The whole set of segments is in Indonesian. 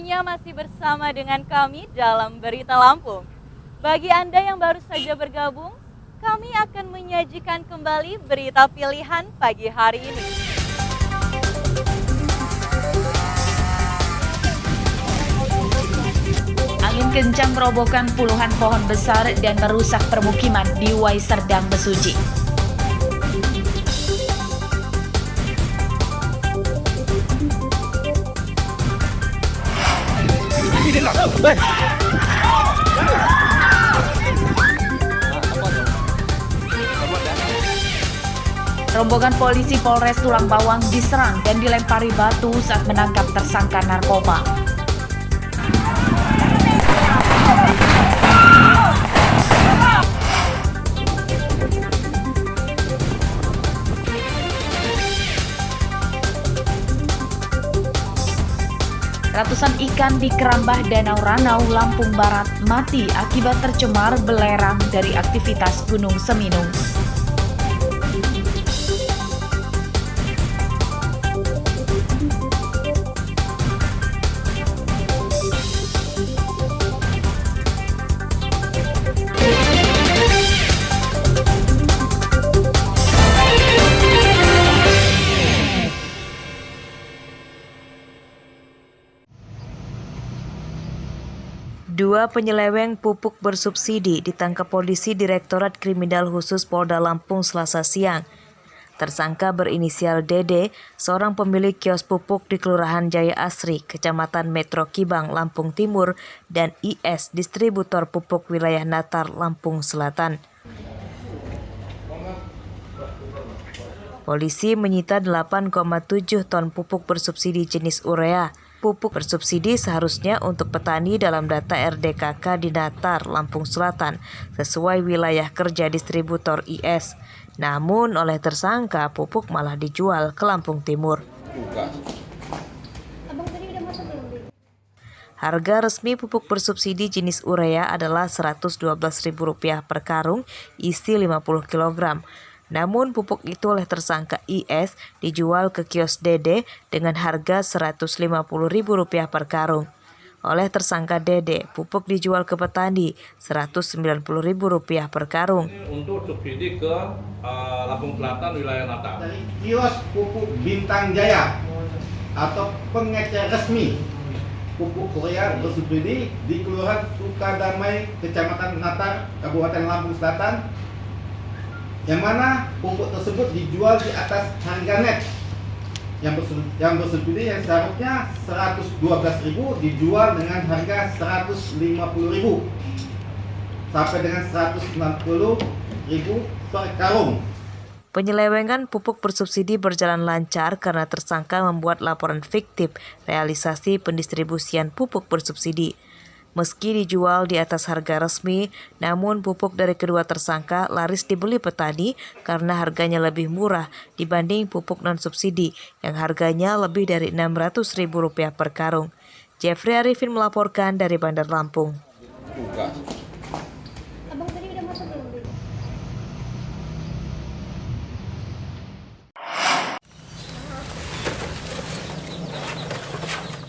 semuanya, masih bersama dengan kami dalam Berita Lampung. Bagi Anda yang baru saja bergabung, kami akan menyajikan kembali berita pilihan pagi hari ini. Angin kencang merobohkan puluhan pohon besar dan merusak permukiman di Waiserdang, Mesuji. Rombongan polisi Polres Tulang Bawang diserang dan dilempari batu saat menangkap tersangka narkoba. Ratusan ikan di Kerambah Danau Ranau, Lampung Barat mati akibat tercemar belerang dari aktivitas Gunung Seminung. Dua penyeleweng pupuk bersubsidi ditangkap polisi Direktorat Kriminal Khusus Polda Lampung Selasa siang. Tersangka berinisial DD, seorang pemilik kios pupuk di Kelurahan Jaya Asri, Kecamatan Metro Kibang, Lampung Timur, dan IS, distributor pupuk wilayah Natar, Lampung Selatan. Polisi menyita 8,7 ton pupuk bersubsidi jenis urea. Pupuk bersubsidi seharusnya untuk petani dalam data RDKK di Natar, Lampung Selatan, sesuai wilayah kerja distributor IS. Namun oleh tersangka, pupuk malah dijual ke Lampung Timur. Harga resmi pupuk bersubsidi jenis urea adalah Rp112.000 per karung, isi 50 kg. Namun pupuk itu oleh tersangka IS dijual ke kios Dede dengan harga Rp150.000 per karung. Oleh tersangka Dede, pupuk dijual ke petani Rp190.000 per karung. Untuk subsidi ke Lampung Selatan wilayah Natar. Dari kios pupuk Bintang Jaya atau pengecer resmi pupuk urea bersubsidi di Kelurahan Sukadamai, Kecamatan Natar, Kabupaten Lampung Selatan, yang mana pupuk tersebut dijual di atas harga net yang bersubsidi yang seharusnya Rp112.000 dijual dengan harga Rp150.000 sampai dengan Rp160.000 per karung. Penyelewengan pupuk bersubsidi berjalan lancar karena tersangka membuat laporan fiktif realisasi pendistribusian pupuk bersubsidi. Meski dijual di atas harga resmi, namun pupuk dari kedua tersangka laris dibeli petani karena harganya lebih murah dibanding pupuk non-subsidi yang harganya lebih dari Rp600.000 per karung. Jeffrey Arifin melaporkan dari Bandar Lampung.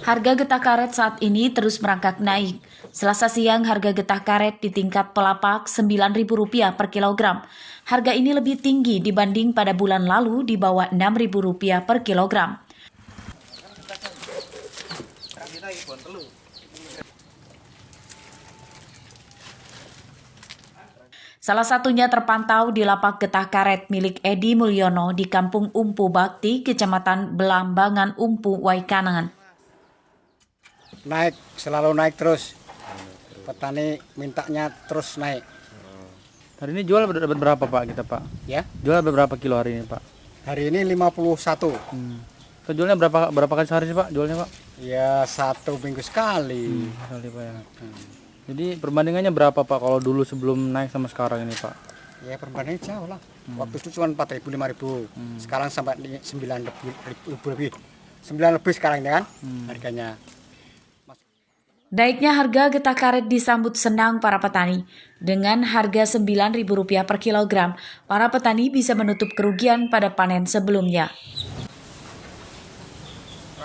Harga getah karet saat ini terus merangkak naik. Selasa siang harga getah karet di tingkat pelapak Rp9.000 per kilogram. Harga ini lebih tinggi dibanding pada bulan lalu di bawah Rp6.000 per kilogram. Salah satunya terpantau di lapak getah karet milik Edi Mulyono di Kampung Umpu Bakti, Kecamatan Belambangan Umpu, Waikanangan. Naik, selalu naik terus. Petani mintanya terus naik. Hari ini jual dapat berapa Pak kita Pak? Ya. Jual berapa kilo hari ini Pak? Hari ini 51. Jualnya berapa kali sehari sih Pak? Jualnya Pak? Ya 1 minggu sekali. Sekali Pak ya. Jadi perbandingannya berapa Pak kalau dulu sebelum naik sama sekarang ini Pak? Ya perbandingannya jauh lah. Waktu itu cuma 4.000, 5.000. Sekarang sampai 9 lebih. 9 lebih sekarang kan harganya. Naiknya harga getah karet disambut senang para petani. Dengan harga Rp9.000 per kilogram, para petani bisa menutup kerugian pada panen sebelumnya.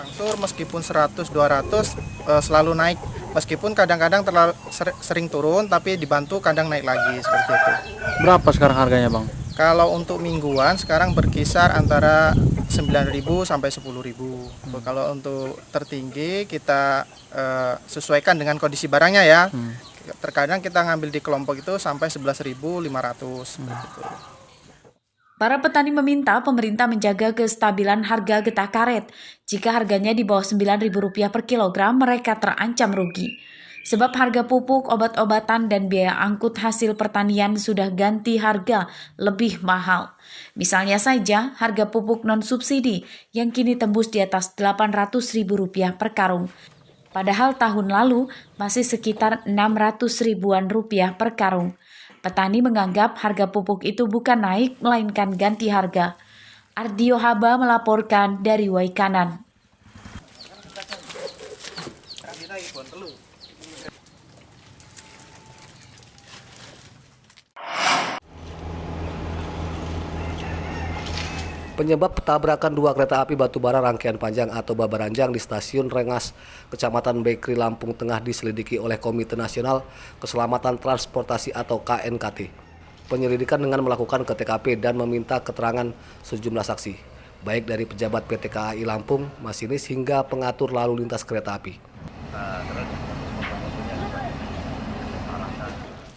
Angsur meskipun 100-200 selalu naik. Meskipun kadang-kadang sering turun tapi dibantu kadang naik lagi seperti itu. Berapa sekarang harganya, Bang? Kalau untuk mingguan sekarang berkisar antara 9.000 sampai 10.000. Kalau untuk tertinggi kita sesuaikan dengan kondisi barangnya ya. Terkadang kita ngambil di kelompok itu sampai 11.500 seperti itu. Para petani meminta pemerintah menjaga kestabilan harga getah karet. Jika harganya di bawah Rp9.000 per kilogram, mereka terancam rugi. Sebab harga pupuk, obat-obatan, dan biaya angkut hasil pertanian sudah ganti harga lebih mahal. Misalnya saja harga pupuk non-subsidi yang kini tembus di atas Rp800.000 per karung. Padahal tahun lalu masih sekitar Rp600.000 per karung. Petani menganggap harga pupuk itu bukan naik, melainkan ganti harga. Ardio Haba melaporkan dari Waikanan. Penyebab tabrakan dua kereta api batubara rangkaian panjang atau Babaranjang di Stasiun Rengas, Kecamatan Bekri, Lampung Tengah diselidiki oleh Komite Nasional Keselamatan Transportasi atau KNKT. Penyelidikan dengan melakukan ke TKP dan meminta keterangan sejumlah saksi, baik dari pejabat PT KAI Lampung, masinis hingga pengatur lalu lintas kereta api.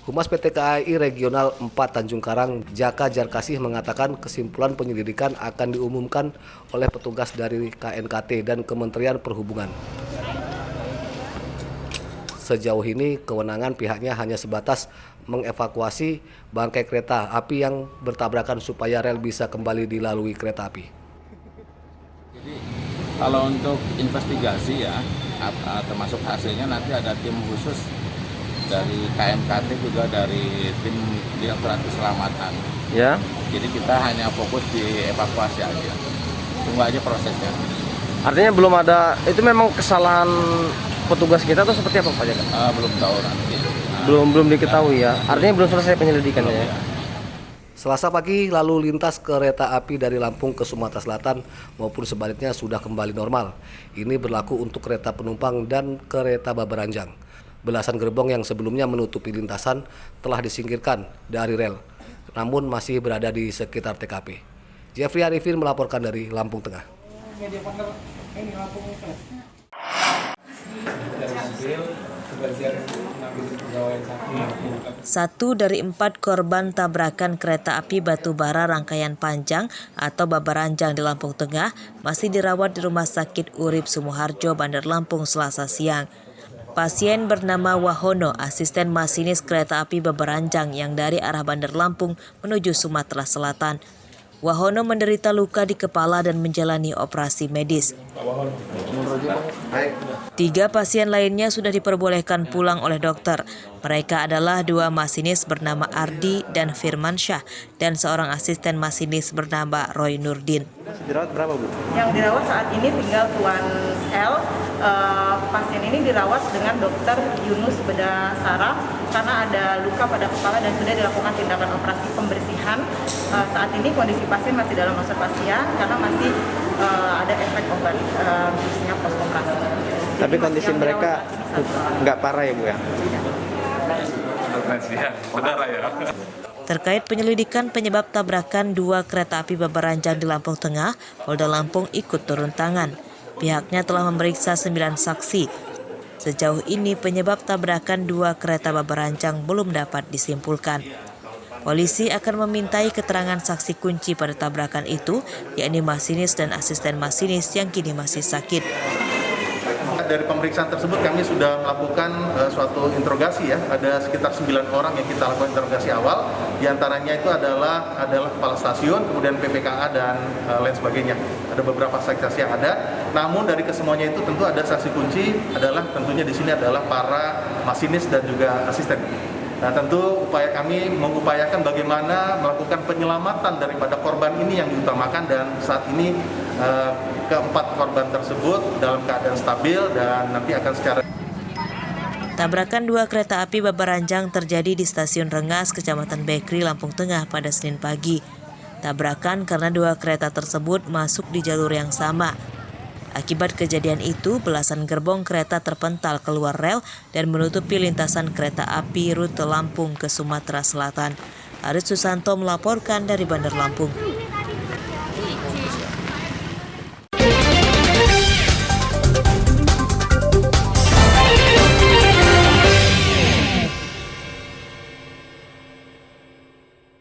Humas PT KAI Regional 4 Tanjung Karang, Jaka Jarkasih mengatakan kesimpulan penyelidikan akan diumumkan oleh petugas dari KNKT dan Kementerian Perhubungan. Sejauh ini kewenangan pihaknya hanya sebatas mengevakuasi bangkai kereta api yang bertabrakan supaya rel bisa kembali dilalui kereta api. Jadi kalau untuk investigasi ya, termasuk hasilnya nanti ada tim khusus dari KNKT juga dari tim Direktorat Keselamatan. Ya. Jadi kita hanya fokus di evakuasi aja. Tunggu aja prosesnya. Artinya belum ada, itu memang kesalahan petugas kita atau seperti apa Pak Jaka? Belum tahu nanti. Belum diketahui ya. Artinya belum selesai penyelidikannya ya. Selasa pagi lalu lintas kereta api dari Lampung ke Sumatera Selatan maupun sebaliknya sudah kembali normal. Ini berlaku untuk kereta penumpang dan kereta Babaranjang. Belasan gerbong yang sebelumnya menutupi lintasan telah disingkirkan dari rel, namun masih berada di sekitar TKP. Jeffrey Arifin melaporkan dari Lampung Tengah. Satu dari 4 korban tabrakan kereta api batubara rangkaian panjang atau Babaranjang di Lampung Tengah masih dirawat di Rumah Sakit Urip Sumoharjo, Bandar Lampung, Selasa siang. Pasien bernama Wahono, asisten masinis kereta api Babaranjang yang dari arah Bandar Lampung menuju Sumatera Selatan. Wahono menderita luka di kepala dan menjalani operasi medis. 3 pasien lainnya sudah diperbolehkan pulang oleh dokter. Mereka adalah 2 masinis bernama Ardi dan Firmansyah dan seorang asisten masinis bernama Roy Nurdin. Dirawat berapa Bu? Yang dirawat saat ini tinggal Tuan L. Pasien ini dirawat dengan dokter Yunus Beda Saraf karena ada luka pada kepala dan sudah dilakukan tindakan operasi pembersihan. Saat ini kondisi pasien masih dalam observasi karena masih ada efek obat khususnya post operasi. Tapi kondisi mereka nggak parah ya Bu ya? Terkait penyelidikan penyebab tabrakan 2 kereta api Babaranjang di Lampung Tengah, Polda Lampung ikut turun tangan. Pihaknya telah memeriksa 9 saksi. Sejauh ini penyebab tabrakan 2 kereta Babaranjang belum dapat disimpulkan. Polisi akan memintai keterangan saksi kunci pada tabrakan itu, yakni masinis dan asisten masinis yang kini masih sakit. Dari pemeriksaan tersebut kami sudah melakukan suatu interogasi ya. Ada sekitar 9 orang yang kita lakukan interogasi awal. Di antaranya itu adalah kepala stasiun, kemudian PPKA dan lain sebagainya. Ada beberapa saksi yang ada. Namun dari kesemuanya itu tentu ada saksi kunci adalah tentunya di sini adalah para masinis dan juga asisten. Nah, tentu upaya kami mengupayakan bagaimana melakukan penyelamatan daripada korban ini yang diutamakan dan saat ini keempat korban tersebut dalam keadaan stabil dan nanti akan secara. Tabrakan 2 kereta api Babaranjang terjadi di Stasiun Rengas, Kecamatan Bekri, Lampung Tengah pada Senin pagi. Tabrakan karena 2 kereta tersebut masuk di jalur yang sama. Akibat kejadian itu, belasan gerbong kereta terpental keluar rel dan menutupi lintasan kereta api rute Lampung ke Sumatera Selatan. Aris Susanto melaporkan dari Bandar Lampung.